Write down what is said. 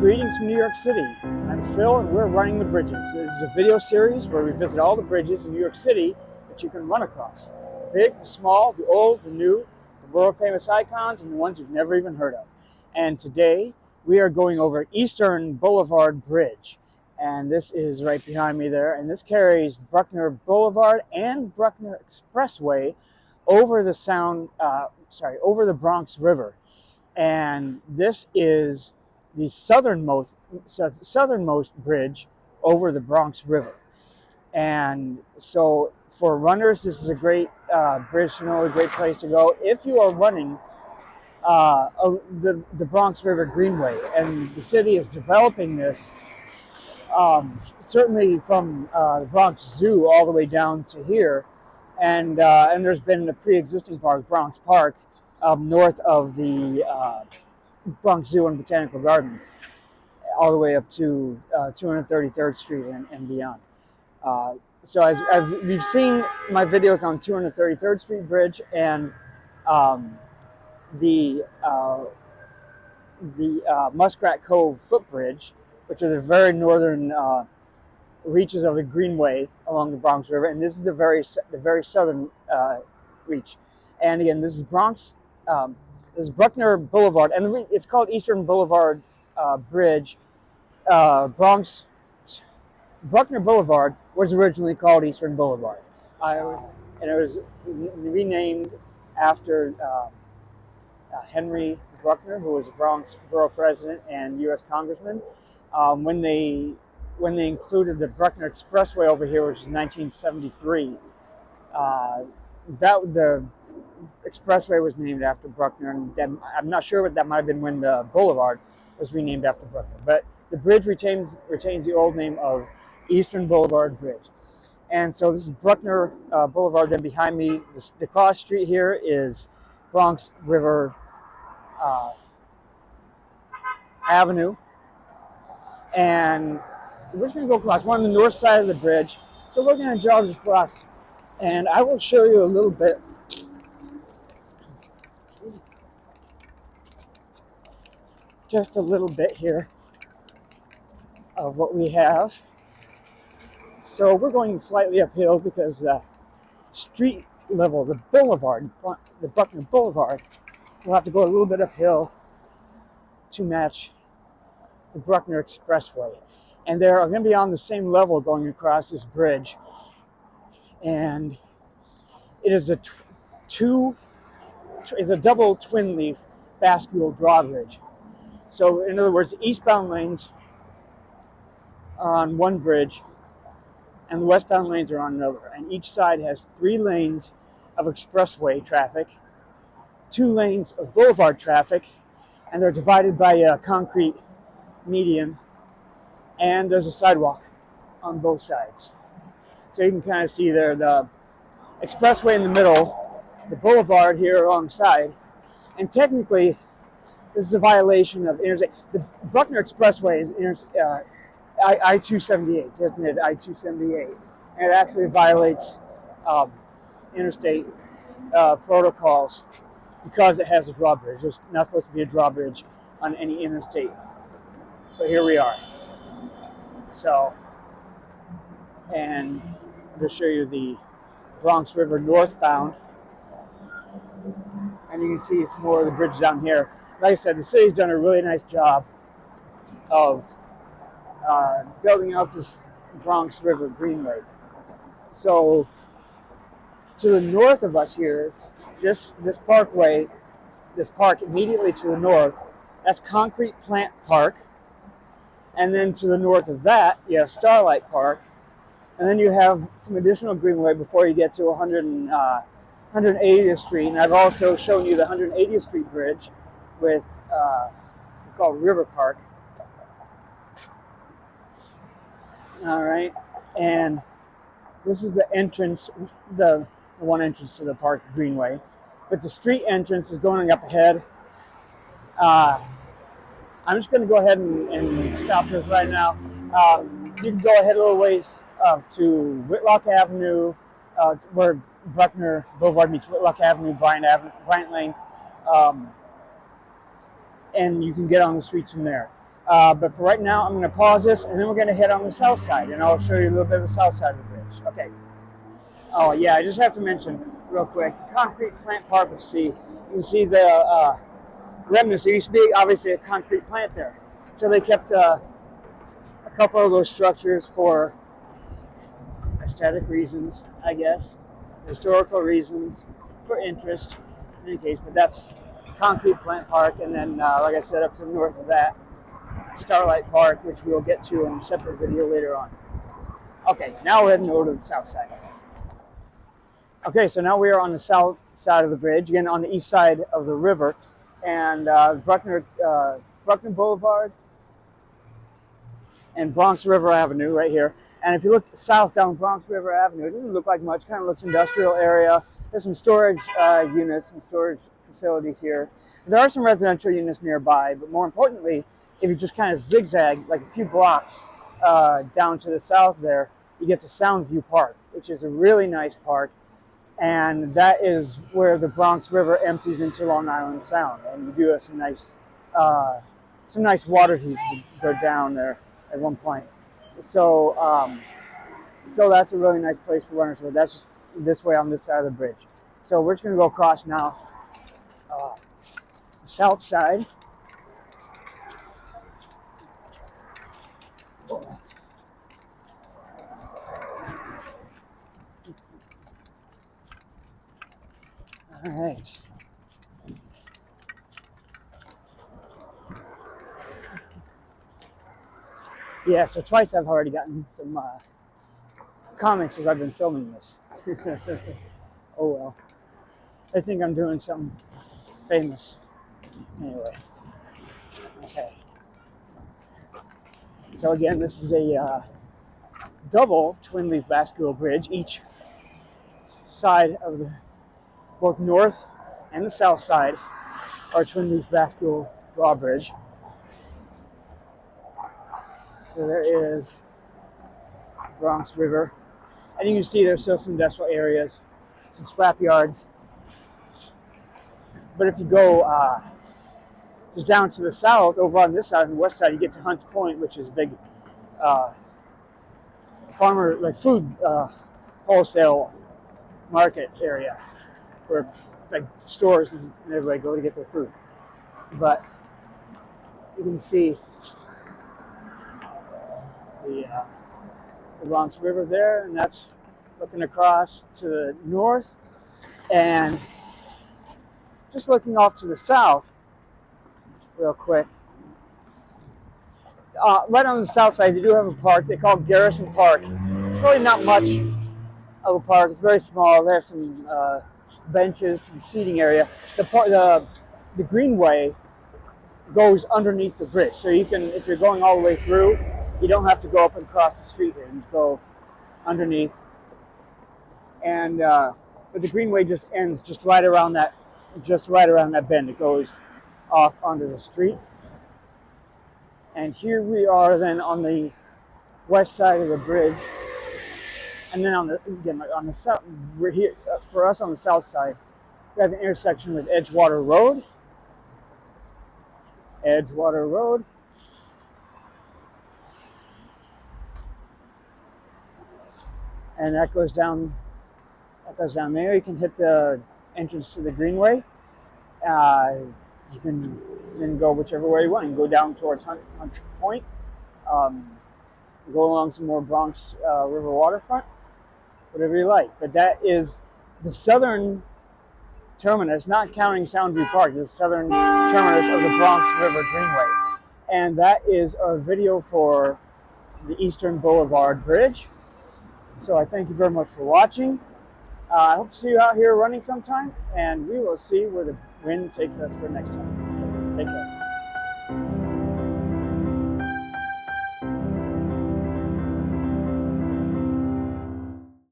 Greetings from New York City. I'm Phil and we're running the bridges. This is a video series where we visit all the bridges in New York City that you can run across. The big, the small, the old, the new, the world famous icons, and the ones you've never even heard of. And today we are going over Eastern Boulevard Bridge. And this is right behind me there. And this carries Bruckner Boulevard and Bruckner Expressway over over the Bronx River. And this is the southernmost bridge over the Bronx River. And so for runners, this is a great bridge to know, a great place to go if you are running the Bronx River Greenway. And the city is developing this certainly from the Bronx Zoo all the way down to here. And there's been a pre-existing park, Bronx Park, north of the Bronx Zoo and Botanical Garden, all the way up to 233rd Street and beyond. So as we've seen my videos on 233rd Street Bridge and the Muskrat Cove Footbridge, which are the very northern reaches of the Greenway along the Bronx River, and this is the very southern reach. And again, this is Bruckner Boulevard, and it's called Eastern Boulevard Bridge. Bruckner Boulevard was originally called Eastern Boulevard. And it was renamed after Henry Bruckner, who was a Bronx borough president and U.S. congressman. When they included the Bruckner Expressway over here, which was 1973, the expressway was named after Bruckner, and then, I'm not sure, but that might have been when the boulevard was renamed after Bruckner. But the bridge retains the old name of Eastern Boulevard Bridge. And so this is Bruckner Boulevard. Then behind me, the cross street here is Bronx River Avenue. And we're just going to go across. We're on the north side of the bridge, so we're going to jog across. And I will show you a little bit. Just a little bit here of what we have. So we're going slightly uphill because the street level, the boulevard, the Bruckner Boulevard, we'll have to go a little bit uphill to match the Bruckner Expressway. And they're going to be on the same level going across this bridge. And it is a double twin leaf bascule drawbridge. So in other words, eastbound lanes are on one bridge and the westbound lanes are on another. And each side has 3 lanes of expressway traffic, 2 lanes of boulevard traffic, and they're divided by a concrete median, and there's a sidewalk on both sides. So you can kind of see there the expressway in the middle, the boulevard here alongside, and technically this is a violation of interstate. The Bruckner Expressway is I-278, designated I-278, and it actually violates interstate protocols because it has a drawbridge. There's not supposed to be a drawbridge on any interstate, but here we are. So, and to show you the Bronx River northbound, and you can see some more of the bridge down here. Like I said, the city's done a really nice job of building out this Bronx River Greenway. So to the north of us here, this parkway, this park immediately to the north, that's Concrete Plant Park. And then to the north of that, you have Starlight Park. And then you have some additional greenway before you get to 180th Street. And I've also shown you the 180th Street Bridge with called River Park. All right, and this is the entrance, the one entrance to the park greenway. But the street entrance is going up ahead. I'm just going to go ahead and stop this right now. You can go ahead a little ways to Whitlock Avenue, where Bruckner Boulevard meets Whitlock Avenue, Bryant Lane, and you can get on the streets from there. But for right now, I'm going to pause this, and then we're going to hit on the south side, and I'll show you a little bit of the south side of the bridge. Okay. Oh yeah, I just have to mention real quick, the concrete plant park. You can see the remnants. There used to be obviously a concrete plant there, so they kept a couple of those structures for aesthetic reasons, I guess, historical reasons, for interest, in any case. But that's concrete plant park, and then like I said, up to the north of that, Starlight Park, which we'll get to in a separate video later on. Okay, now we're heading over to the south side. Okay, so now we are on the south side of the bridge, again on the east side of the river, and Bronx Boulevard and Bronx River Avenue right here. And if you look south down Bronx River Avenue, it doesn't look like much. Kind of looks industrial area. There's some storage units, some storage facilities here. There are some residential units nearby, but more importantly, if you just kind of zigzag like a few blocks down to the south there, you get to Soundview Park, which is a really nice park. And that is where the Bronx River empties into Long Island Sound. And you do have some nice water views to go down there at one point. So that's a really nice place for runners. So that's just this way on this side of the bridge. So we're just going to go across now the south side. All right. Yeah, so twice I've already gotten some comments as I've been filming this. Oh well. I think I'm doing something famous. Anyway. Okay. So again, this is a double twin-leaf bascule bridge. Each side of the both north and the south side are twin-leaf bascule drawbridge. So there is Bronx River, and you can see there's still some industrial areas, some scrap yards. But if you go just down to the south, over on this side, on the west side, you get to Hunts Point, which is a big farmer, like food wholesale market area, where like stores and everybody go to get their food. But you can see the Bronx River there, and that's looking across to the north. And just looking off to the south real quick, right on the south side, they do have a park they call Garrison Park. It's really not much of a park. It's very small. They have some benches, some seating area. The greenway goes underneath the bridge, so you can, if you're going all the way through, you don't have to go up and cross the street here. You go underneath, and but the greenway just ends just right around that bend. It goes off onto the street, and here we are then on the west side of the bridge, and then on the south, we're here for us on the south side. We have an intersection with Edgewater Road. And that goes down there. You can hit the entrance to the greenway. You can then go whichever way you want. You can go down towards Hunts Point, go along some more Bronx River waterfront, whatever you like. But that is the southern terminus, not counting Soundview Park, this is the southern terminus of the Bronx River Greenway. And that is our video for the Eastern Boulevard Bridge. So I thank you very much for watching. I hope to see you out here running sometime, and we will see where the wind takes us for next time. Take care.